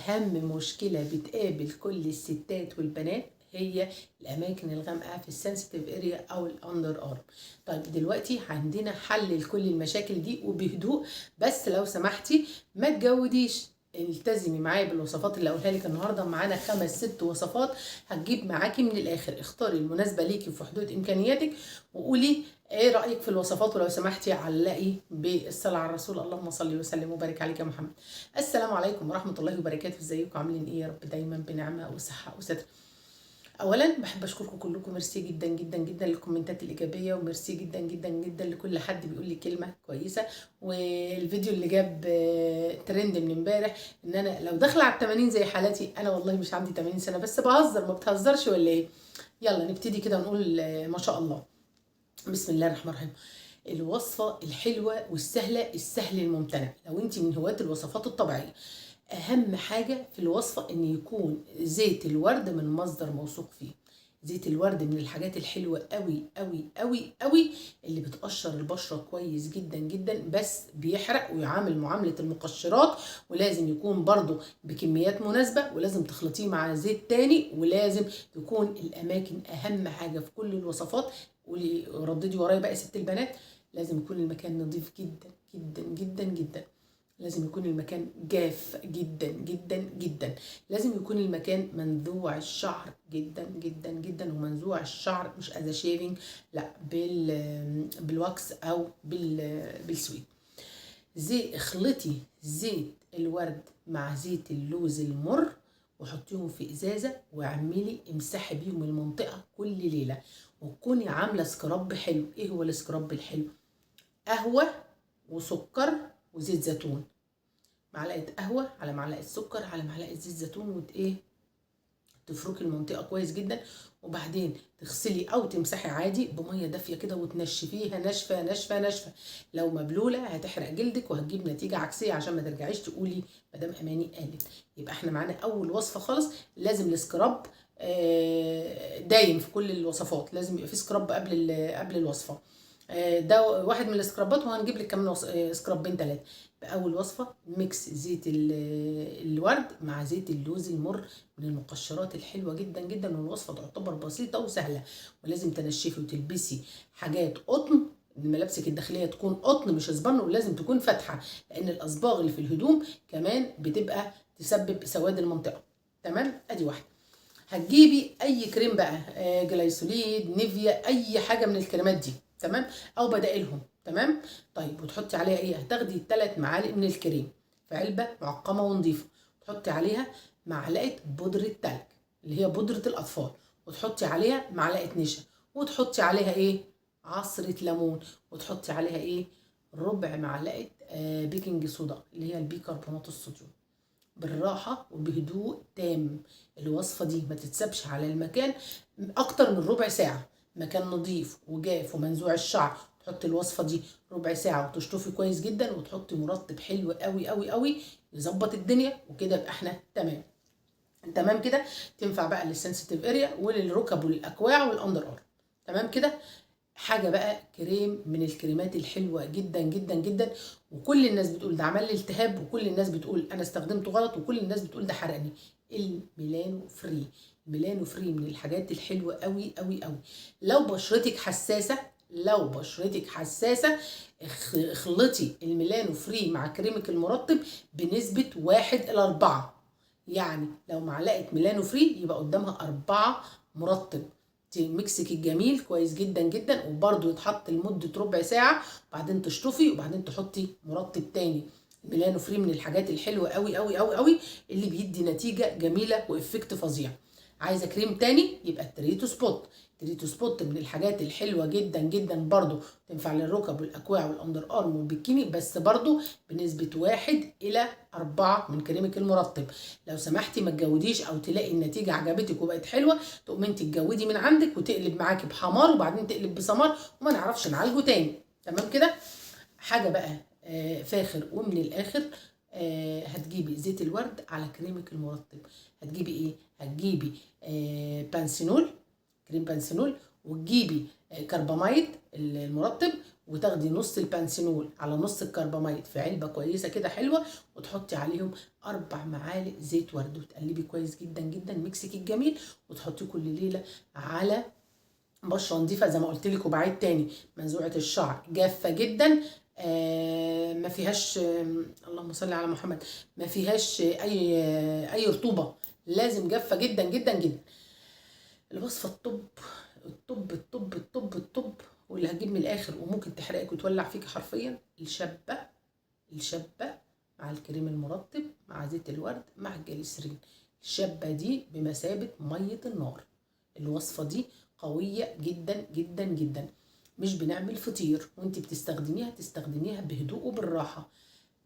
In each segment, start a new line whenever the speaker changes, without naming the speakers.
اهم مشكله بتقابل كل الستات والبنات هي الاماكن الغامقه في السنسيتيف اريا او الاندر ارم. طيب دلوقتي عندنا حل لكل المشاكل دي وبهدوء، بس لو سمحتي ما تجوديش، التزمي معايا بالوصفات اللي هقولها لك النهارده. معانا 5-6 وصفات هتجيب معاكي من الاخر. اختاري المناسبه ليكي في حدود امكانياتك وقولي ايه رايك في الوصفات، ولو سمحتي علقي بالصلاه على الرسول، اللهم صل وسلم وبارك عليك يا محمد. السلام عليكم ورحمه الله وبركاته، ازيكم عاملين ايه؟ يا رب دايما بنعمه وصحه وستر. اولا بحب اشكركم كلكم، ميرسي جدا جدا جدا للكومنتات الايجابيه، وميرسي جدا جدا جدا لكل حد بيقول لي كلمه كويسه. والفيديو اللي جاب ترند من امبارح ان انا لو داخله على 80 زي حالتي، انا والله مش عندي 80 سنه بس بهزر، ما بتهزرش ولا ايه؟ يلا نبتدي كده ونقول ما شاء الله. بسم الله الرحمن الرحيم. الوصفه الحلوه والسهله، السهل الممتنع. لو انت من هواة الوصفات الطبيعيه، اهم حاجه في الوصفه ان يكون زيت الورد من مصدر موثوق فيه. زيت الورد من الحاجات الحلوه قوي قوي قوي قوي، اللي بتقشر البشره كويس جدا جدا، بس بيحرق ويعامل معامله المقشرات. ولازم يكون برضو بكميات مناسبه، ولازم تخلطيه مع زيت تاني، ولازم تكون الاماكن اهم حاجه في كل الوصفات. قولي رددي ورايا بقى ست البنات. لازم يكون المكان نظيف جدا جدا جدا جدا. لازم يكون المكان جاف جدا جدا جدا. لازم يكون المكان منزوع الشعر جدا جدا جدا. ومنزوع الشعر مش از شيفنج، لا، بالواكس او بالسويت. اخلطي زيت الورد مع زيت اللوز المر وحطيهم في ازازه، واعملي امسحي بيهم المنطقه كل ليله، وتكوني عامله سكراب حلو. ايه هو السكراب الحلو؟ قهوه وسكر وزيت زيتون، معلقه قهوه على معلقه سكر على معلقه زيت زيتون، تفركي المنطقه كويس جدا. وبعدين تغسلي او تمسحي عادي بميه دافيه كده وتنشفيها ناشفه ناشفه ناشفه. لو مبلوله هتحرق جلدك وهتجيب نتيجه عكسيه، عشان ما ترجعيش تقولي مدام اماني قالت. يبقى احنا معانا اول وصفه خالص، لازم السكراب دايم في كل الوصفات، لازم يبقى في سكراب قبل الوصفه. ده واحد من السكرابات، وهنجيب لك كمان سكرابين 3. اول وصفه ميكس زيت الورد مع زيت اللوز المر، من المقشرات الحلوه جدا جدا. والوصفه تعتبر بسيطه وسهله. ولازم تنشفي وتلبسي حاجات قطن، ملابسك الداخليه تكون قطن مش اسبان، ولازم تكون فاتحه، لان الاصباغ اللي في الهدوم كمان بتبقى تسبب سواد المنطقه. تمام، ادي واحده. هتجيبي اي كريم بقى، جلايسوليد، نيفيا، اي حاجه من الكريمات دي، تمام، او بدائلهم. تمام. طيب وتحطي عليها ايه؟ هتاخدي 3 معالق من الكريم في علبه معقمه ونظيفه، تحطي عليها معلقه بودره تلج اللي هي بودره الاطفال، وتحطي عليها معلقه نشا، وتحطي عليها ايه؟ عصره ليمون، وتحطي عليها ايه؟ ربع معلقه بيكنج صودا اللي هي البيكربونات الصوديوم. بالراحه وبهدوء تام. الوصفه دي ما تتسابش على المكان اكتر من ربع ساعه. مكان نظيف وجاف ومنزوع الشعر، تحطي الوصفه دي ربع ساعه وتشطفي كويس جدا، وتحطي مرطب حلو قوي قوي قوي يظبط الدنيا، وكده يبقى احنا تمام. تمام كده. تنفع بقى للسنسيتيف اريا وللركب والاكواع والاندر ارم. تمام كده. حاجه بقى كريم من الكريمات الحلوه جدا جدا جدا، وكل الناس بتقول ده عمل لي التهاب، وكل الناس بتقول انا استخدمته غلط، وكل الناس بتقول ده حرقني. الميلانو فري. الميلانو فري من الحاجات الحلوه قوي قوي قوي. لو بشرتك حساسه اخلطي الميلانو فري مع كريمك المرطب بنسبه 1:4. يعني لو معلقه ميلانو فري يبقى قدامها 4 مرطب. ميكسك الجميل كويس جدا جدا، وبرده يتحط لمده ربع ساعه، وبعدين تشطفي، وبعدين تحطي مرطب تاني. ميلانو فري من الحاجات الحلوه قوي قوي قوي قوي، اللي بيدي نتيجه جميله وافكت فظيع. عايزه كريم تاني يبقى التريتو سبوت. التريتو سبوت من الحاجات الحلوه جدا جدا برضو، تنفع للركب والاكواع والاندر ارم والبكيني، بس برضو بنسبه 1:4 من كريمك المرطب. لو سمحتي ما تجوديش، او تلاقي النتيجه عجبتك وبقت حلوه تقوم انت تجودي من عندك وتقلب معاكي بحمار، وبعدين تقلب بسمار، وما نعرفش نعالجه تاني. تمام كده. حاجه بقى فاخر ومن الاخر. هتجيبي زيت الورد على كريمك المرطب. هتجيبي ايه؟ هتجيبي بانسينول، كريم بانسينول، وتجيبي كرباميد المرطب، وتاخدي نص البانسينول على نص الكرباميد في علبه كويسه كده حلوه، وتحطي عليهم 4 معالق زيت ورد، وتقلبي كويس جدا جدا ميكسك الجميل، وتحطيه كل ليله على بشره نظيفه زي ما قلت لك. وبعيد تاني، منزوعه الشعر جافه جدا، ما فيهاش اللهم صل على محمد، ما فيهاش اي رطوبه، لازم جافه جدا جدا جدا. الوصفه الطب واللي هتجيب من الاخر وممكن تحرقك وتولع فيك حرفيا، الشبه مع الكريم المرطب مع زيت الورد مع الجليسرين. الشبه دي بمثابه ميه النار. الوصفه دي قويه جدا جدا جدا. مش بنعمل فطير، وانت بتستخدميها تستخدميها بهدوء وبالراحه.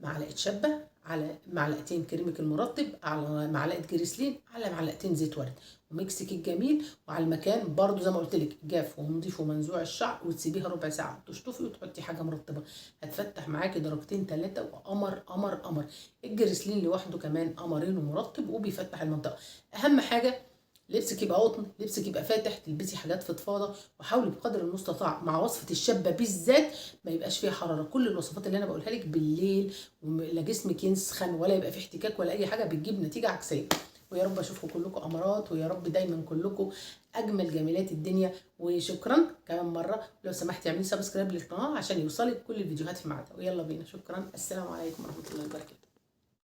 معلقه شبه على معلقتين كريمك المرطب على معلقه جريسلين على معلقتين زيت ورد، وميكسك الجميل، وعلى المكان برضو زي ما قلت لك جاف ونضيف ومنزوع الشعر، وتسيبيها ربع ساعه تشطفي وتحطي حاجه مرطبه، هتفتح معاكي درجتين 3 وقمر قمر قمر. الجريسلين لوحده كمان قمرين ومرطب وبيفتح المنطقه. اهم حاجه لبسك يبقى قطن، لبسك يبقى فاتح، تلبسي حاجات فضفاضه، وحاولي بقدر المستطاع مع وصفه الشابه بالذات ما يبقاش فيها حراره. كل الوصفات اللي انا بقولها لك بالليل، ولا جسمك يسخن ولا يبقى فيه احتكاك ولا اي حاجه، بتجيب نتيجه عكسيه. ويا رب اشوفكم كلكم امارات، ويا رب دايما كلكم اجمل جميلات الدنيا. وشكرا كمان مره، لو سمحتي اعملي سبسكرايب للقناه عشان يوصلك كل الفيديوهات في ميعادها. ويلا بينا، شكرا، السلام عليكم ورحمه الله وبركاته.